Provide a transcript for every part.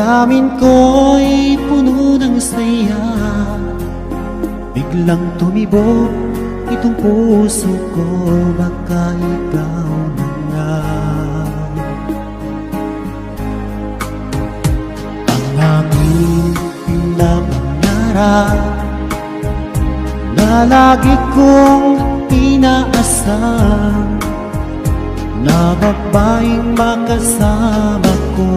Damdamin ko'y puno ng saya, biglang tumibok itong puso ko, baka ikaw na nga. Ang aming pinapangarap na lagi kong inaasam, na babaeng makasama ko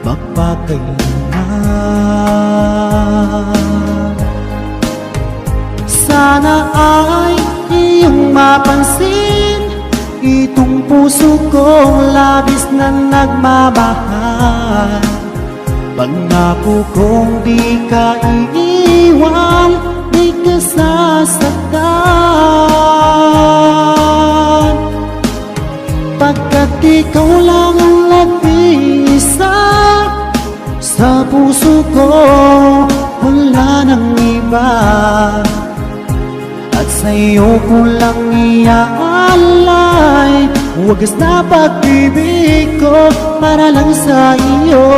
magpakailanman. Sana ay iyong mapansin itong puso kong labis na nagmamahal. Pangako kong di ka iiwan, di ka sasaktan, pagkat ikaw lang ang nag-iisa sa puso ko, wala nang iba. At sa'yo ko lang iaalay wagas na pag-ibig ko para lang sa iyo.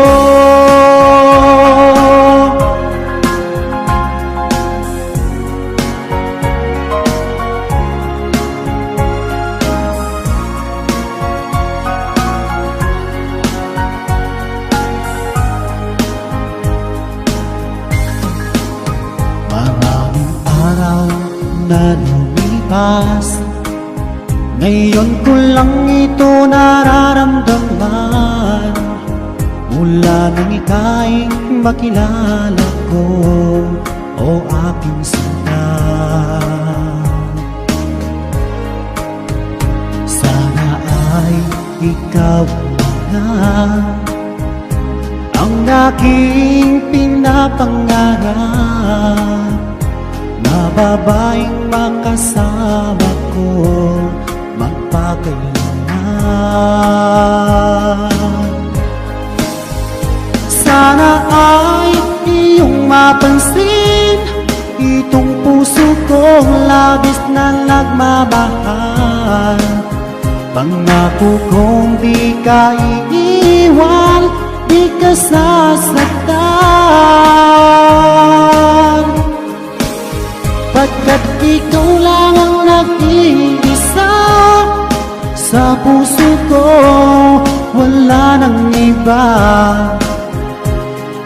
Maraming araw na lumipas, ngayon ko lang ito nararamdaman. Mula nang ika'y makilala ko, o aking sinta. Sana ay ikaw na ang aking pinapangarap, na babaeng makasama ko magpakailanman. Sana ay iyong mapansin itong puso kong labis na nagmamahal. Pangako kong di ka iiwan, di ka sasaktan, pagkat ikaw lang ang nag-iisa sa puso ko, wala nang iba.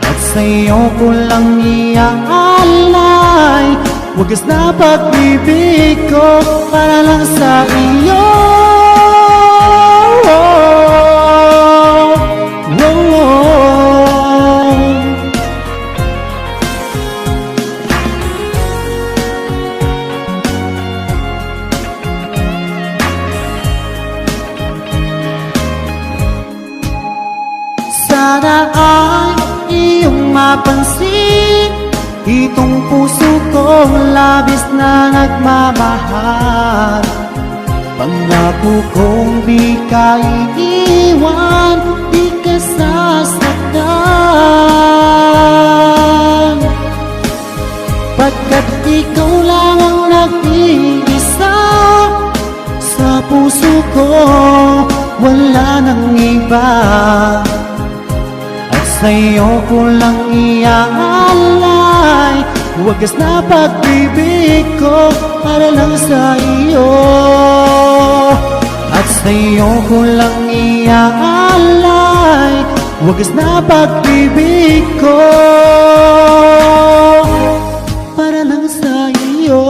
At sa'yo ko lang iaalay wagas na pag-ibig ko para lang sa iyo. Sana ay iyong mapansin itong puso kong labis na nagmamahal. Pangako kong di ka iiwan, di ka sasaktan, pagkat ikaw lang ang nag-iisa sa puso ko, wala nang iba. Sa'yo ko lang iaalay wagas na pag-ibig ko para lang sa iyo. At sa'yo ko lang iaalay wagas na pag-ibig ko para lang sa iyo.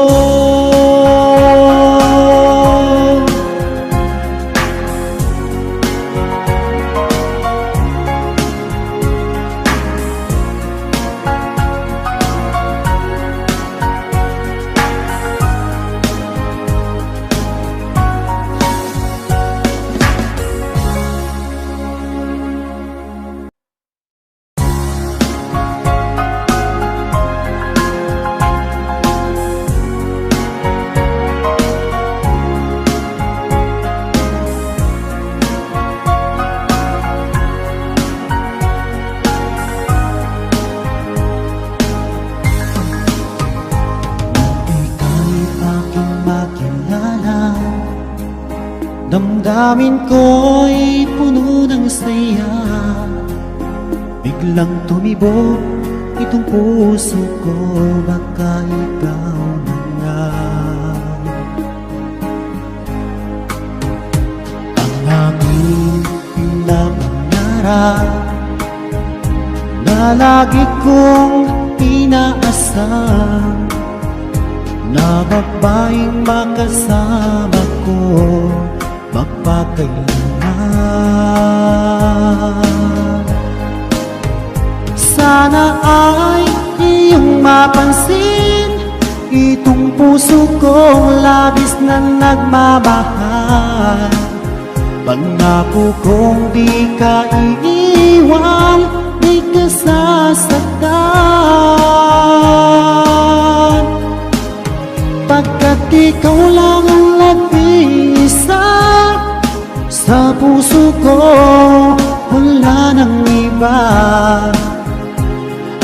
Damdamin ko'y puno ng saya, biglang tumibo itong puso ko, baka ikaw na nga. Ang aking pinapangarap na lagi kong inaasam, na babaeng makasama ko magpakailanman. Sana ay iyong mapansin itong puso kong labis na nagmamahal. Pangako kong di ka iiwan, di ka sasaktan, pagkat ikaw lang ang nag-iisa sa puso ko, wala nang iba.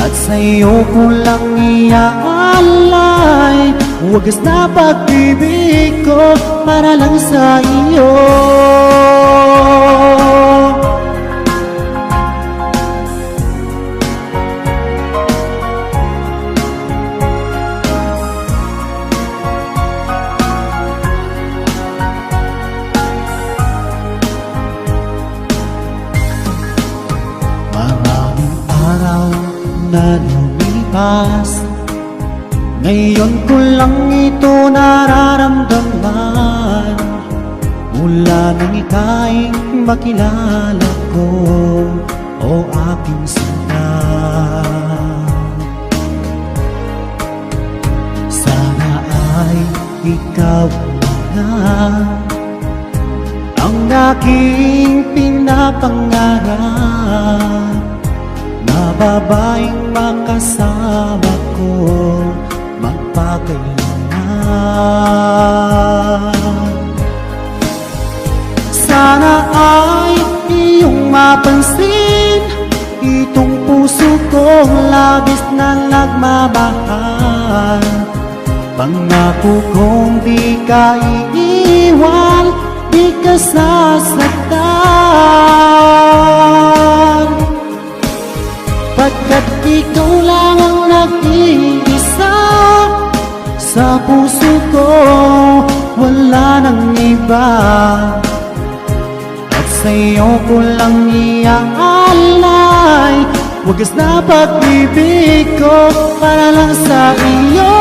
At sa'yo ko lang iaalay wagas na pag-ibig ko para lang sa iyo. Maraming araw na lumipas, ngayon ko lang ito nararamdaman. Mula nang ika'y makilala ko, o aking sinta. Sana ay ikaw na ang aking pinapangarap, na babaeng makasama ko magpakailanman. Sana ay iyong mapansin itong puso kong labis na nagmamahal. Pangako kong di ka iiwan, di ka sasaktan, pagkat ikaw lang ang nag-iisa sa puso ko, wala nang iba. At sa'yo ko lang iaalay wagas na pag-ibig ko para lang sa iyo.